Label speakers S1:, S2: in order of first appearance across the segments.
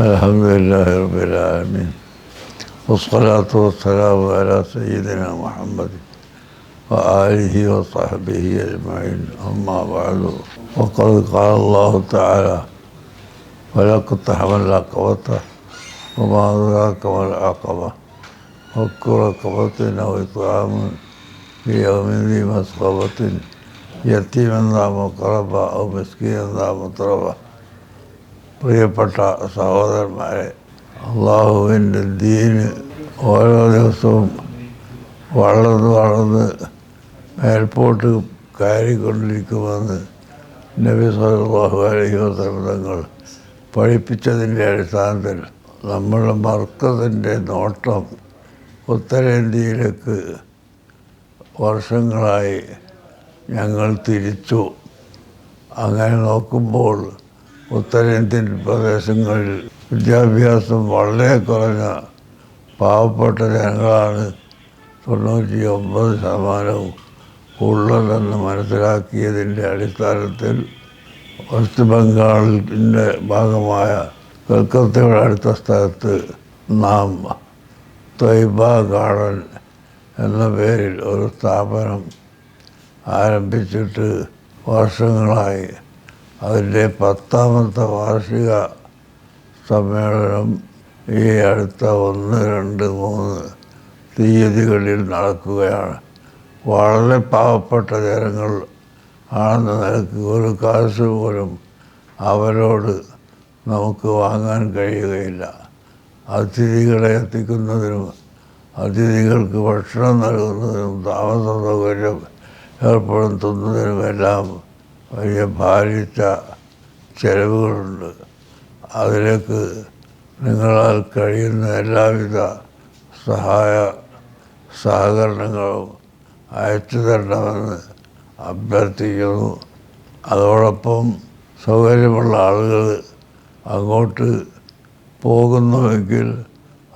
S1: الحمد لله رب العالمين والصلاة والسلام على سيدنا محمد وآله وصحبه أجمعين أما بعد وقد قال الله تعالى فلاقتحم العقبة وما أدراك ما العقبة فك رقبة أو إطعام في يوم ذي مسغبة يتيما ذا مقربة أو مسكينا ذا متربة. പ്രിയപ്പെട്ട സഹോദരന്മാരെ, അള്ളാഹുവിൻ്റെ ദീന് ഓരോ ദിവസവും വളർന്ന് മേൽപോട്ട് കയറിക്കൊണ്ടിരിക്കുമെന്ന് നബി സല്ലല്ലാഹു അലൈഹി വസല്ലം തങ്ങൾ പഠിപ്പിച്ചതിൻ്റെ അടിസ്ഥാനത്തിൽ നമ്മുടെ മർക്കസിൻ്റെ നോട്ടം ഉത്തരേന്ത്യയിലേക്ക് വർഷങ്ങളായി ഞങ്ങൾ തിരിച്ചു. അങ്ങനെ നോക്കുമ്പോൾ ഉത്തരേന്ത്യൻ പ്രദേശങ്ങളിൽ വിദ്യാഭ്യാസം വളരെ കുറഞ്ഞ പാവപ്പെട്ട ജനങ്ങളാണ് 99% ഉള്ളതെന്ന് മനസ്സിലാക്കിയതിൻ്റെ അടിസ്ഥാനത്തിൽ വെസ്റ്റ് ബംഗാളിൻ്റെ ഭാഗമായ കൽക്കത്തയുടെ അടുത്ത സ്ഥലത്ത് നാം ത്വയ്ബ ഗാർഡൻ എന്ന പേരിൽ ഒരു സ്ഥാപനം ആരംഭിച്ചിട്ട് വർഷങ്ങളായി. അതിൻ്റെ 10ാമത്തെ വാർഷിക സമ്മേളനം ഈ അടുത്ത 1, 2, 3 തീയതികളിൽ നടക്കുകയാണ്. വളരെ പാവപ്പെട്ട ജനങ്ങൾ ആണെന്ന നിലക്ക് ഒരു കാശ് പോലും അവരോട് നമുക്ക് വാങ്ങാൻ കഴിയുകയില്ല. അതിഥികളെ എത്തിക്കുന്നതിനും അതിഥികൾക്ക് ഭക്ഷണം നൽകുന്നതിനും താമസ സൗകര്യം ഏർപ്പെടുത്തുന്നതിനുമെല്ലാം വലിയ ഭാരിച്ച ചെലവുകളുണ്ട്. അതിലേക്ക് നിങ്ങളാൽ കഴിയുന്ന എല്ലാവിധ സഹകരണങ്ങളും അയച്ചു തരണമെന്ന് അഭ്യർത്ഥിക്കുന്നു. അതോടൊപ്പം സൗകര്യമുള്ള ആളുകൾ അങ്ങോട്ട് പോകുന്നുവെങ്കിൽ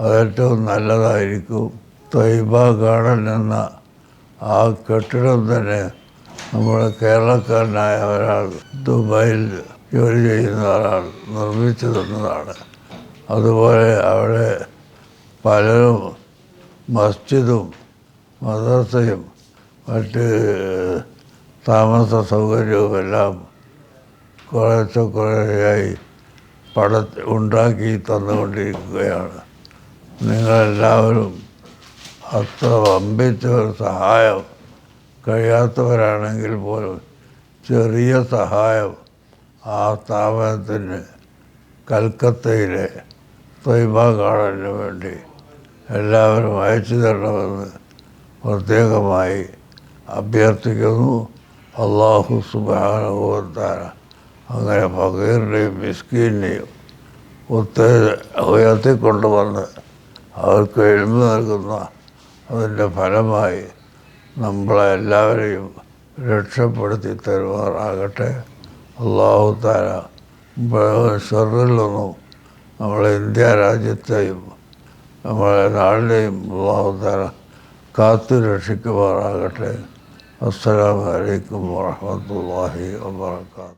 S1: അതേറ്റവും നല്ലതായിരിക്കും. ത്വയ്ബ ഗാർഡൻ എന്ന ആ കെട്ടിടം തന്നെ നമ്മുടെ കേരളക്കാരനായ ഒരാൾ ദുബായിൽ ജോലി ചെയ്യുന്ന ഒരാൾ നിർമ്മിച്ചു തന്നതാണ്. അതുപോലെ അവിടെ പലരും മസ്ജിദും മദ്രസയും മറ്റ് താമസ സൗകര്യവുമെല്ലാം കുറേയായി ഉണ്ടാക്കി തന്നുകൊണ്ടിരിക്കുകയാണ്. നിങ്ങളെല്ലാവരും അത്ര വമ്പിച്ച ഒരു സഹായം കഴിയാത്തവരാണെങ്കിൽ പോലും ചെറിയ സഹായം ആ സ്ഥാപനത്തിന് കൽക്കത്തയിലെ ത്വയ്ബ ഗാർഡന് വേണ്ടി എല്ലാവരും അയച്ചു തരണമെന്ന് പ്രത്യേകമായി അഭ്യർത്ഥിക്കുന്നു. അല്ലാഹു സുബ്ഹാനഹു വ തആല അങ്ങനെ ഫഖീറിനെയും മിസ്കീനെയും ഉയർത്തിക്കൊണ്ടുവന്ന് അവർക്ക് എഴുതി നൽകുന്ന അതിൻ്റെ ഫലമായി നമ്മളെല്ലാവരെയും രക്ഷപ്പെടുത്തി തരുമാറാകട്ടെ. അല്ലാഹു തആല ഷർറിൽ നിന്നും നമ്മളെ ഇന്ത്യ രാജ്യത്തെയും നമ്മളെ നാടിനെയും അല്ലാഹു തആല കാത്തു രക്ഷിക്കുമാറാകട്ടെ. അസ്സലാമു അലൈക്കും വറഹ്മത്തുള്ളാഹി വബറകാതുഹു.